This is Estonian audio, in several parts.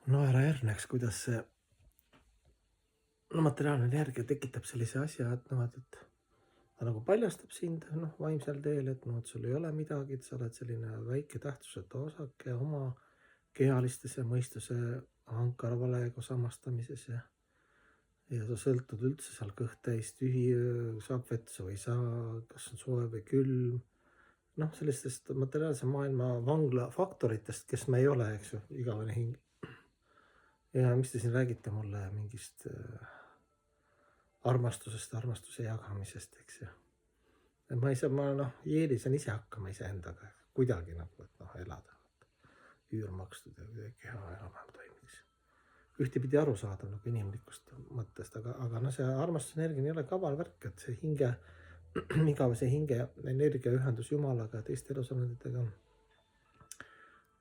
Ära järgneks, kuidas see materiaalne energia tekitab sellise asja, et ta nagu paljastab sind vaimsel teel, et sul ei ole midagi, et sa oled selline väike tähtsusetu osake oma kehalistes ja mõistuse ankarvalega samastamises ja sa sõltud üldse seal kõht täis tühi, saab vetsu või ei saa, kas on soe või külm. Sellistest materiaalse maailma vangla faktoritest, kes me ei ole, eks ju, igavene hing. Ja mis te siin räägite mulle mingist armastusest, armastuse jagamisest, eks ju. Ma ei saa, eelisen ise hakkama iseendaga kuidagi elada. Üür makstud ja kuidagi keha enam-vähem toimiks. Ühtepidi arusaadav nagu inimlikust mõttest, aga see armastusenergia ei ole kaval värk, et see igavese hinge energiaühendus Jumalaga ja teiste elusolenditega.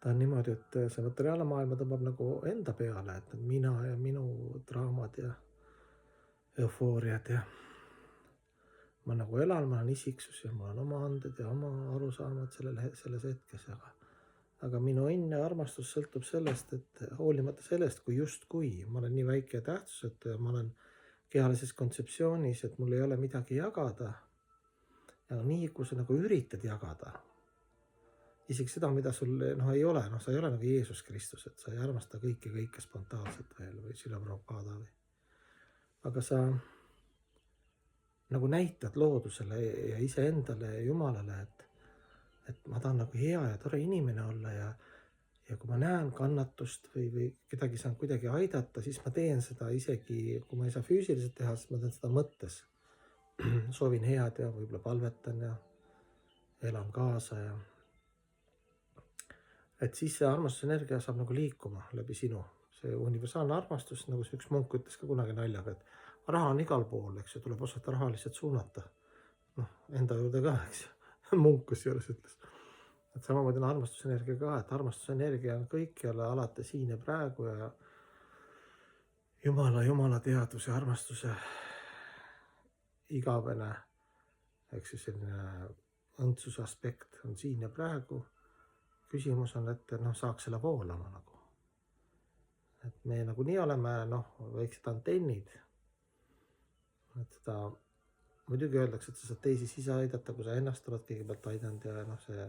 Ta on niimoodi, et see materiaalne maailma tõmbab nagu enda peale, et mina ja minu draamad ja eufooriad ja ma nagu elan, ma olen isiksus ja mul on oma anded ja oma arusaamad selles hetkes, aga minu õnn ja armastus sõltub sellest, et hoolimata sellest, kui ma olen nii väike ja tähtsusetu ja ma olen kehalises kontseptsioonis, et mul ei ole midagi jagada. Ja nii, kui sa nagu üritad jagada, isegi seda, mida sul ei ole, sa ei ole nagu Jeesus Kristus, et sa ei armasta kõike spontaanselt veel või Sila Prabhupada või. Aga sa nagu näitad loodusele ja iseendale ja Jumalale, et ma tahan nagu hea ja tore inimene olla ja kui ma näen kannatust või kedagi saan kuidagi aidata, siis ma teen seda isegi, kui ma ei saa füüsiliselt teha, siis ma teen seda mõttes. Soovin head ja võib-olla palvetan ja elan kaasa ja et siis see armastusenergia saab nagu liikuma läbi sinu. See universaalne armastus, nagu see üks munk ütles ka kunagi naljaga, et raha on igal pool, eks ju, tuleb osata raha lihtsalt suunata. Enda juurde ka, eks ju, munk kusjuures ütles. Et samamoodi on armastusenergia ka, et armastusenergia on kõikjale alati siin ja praegu ja Jumala teadvuse ja armastuse igavene, eks ju, selline õndsuse aspekt on siin ja praegu. Küsimus on, et saaks selle voolama nagu. Et me nagunii oleme väiksed antennid. Et seda muidugi öeldakse, et sa saad teisi sisse aidata, kui sa ennast oled kõigepealt aidanud ja see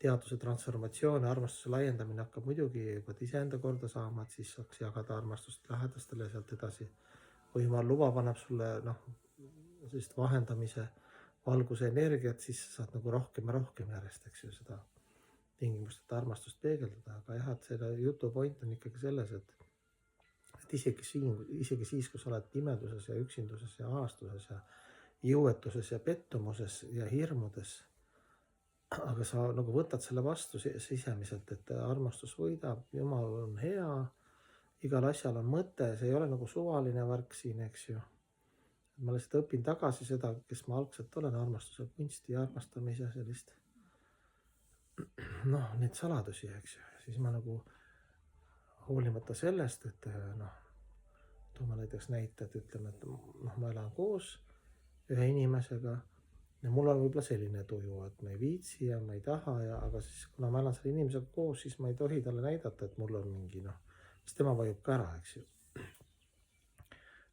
teaduse transformatsioon ja armastuse laiendamine hakkab muidugi juba iseenda korda saama, et siis saaks jagada armastust lähedastele ja sealt edasi. Kui Jumal luba paneb sulle sellist vahendamise valguse energiat, siis sa saad nagu rohkem ja rohkem järjest, eks ju, seda tingimusteta armastust peegeldada, aga jah, et selle jutu point on ikkagi selles, et isegi siis, kui sa oled pimeduses ja üksinduses ja aastuses ja jõuetuses ja pettumuses ja hirmudes, aga sa nagu võtad selle vastu sisemiselt, et armastus võidab, Jumal on hea, igal asjal on mõte, see ei ole nagu suvaline värk siin, eks ju. Ma lihtsalt õpin tagasi seda, kes ma algselt olen, armastuse kunsti ja armastamise sellist neid saladusi, eks ju. Siis ma nagu hoolimata sellest, et toome näiteks näite, et ütleme, et ma elan koos ühe inimesega ja mul on võib-olla selline tuju, et ma ei viitsi ja ma ei taha aga siis kuna ma elan selle inimesega koos, siis ma ei tohi talle näidata, et mul on mingi siis tema vajub ka ära, eks ju.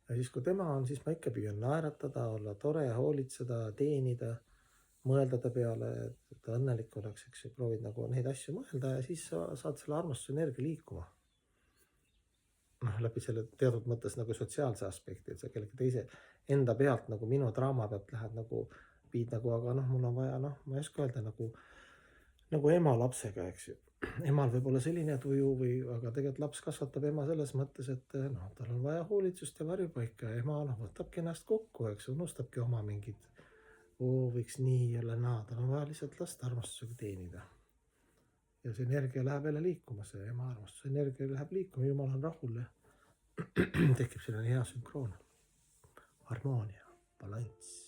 Ja siis kui tema on, siis ma ikka püüan naeratada, olla tore ja hoolitseda, teenida, mõelda ta peale, et ta õnnelik oleks, eks ju, proovid nagu neid asju mõelda ja siis sa saad selle armastuse energia liikuma. Läbi selle teatud mõttes nagu sotsiaalse aspekti, et sa kellegi teise enda pealt nagu minu draama pealt lähed nagu, viid nagu, aga mul on vaja, ma ei oska öelda nagu ema lapsega, eks ju. Emal võib olla selline tuju aga tegelikult laps kasvatab ema selles mõttes, et tal on vaja hoolitsust ja varjupaika ja ema võtabki ennast kokku, eks unustabki oma mingid võiks nii jälle naa, tal on vaja lihtsalt last armastusega teenida. Ja see energia läheb jälle liikuma, see ema armastuse energia läheb liikuma, Jumal on rahul ja tekib selline hea sünkroon, harmoonia, balanss.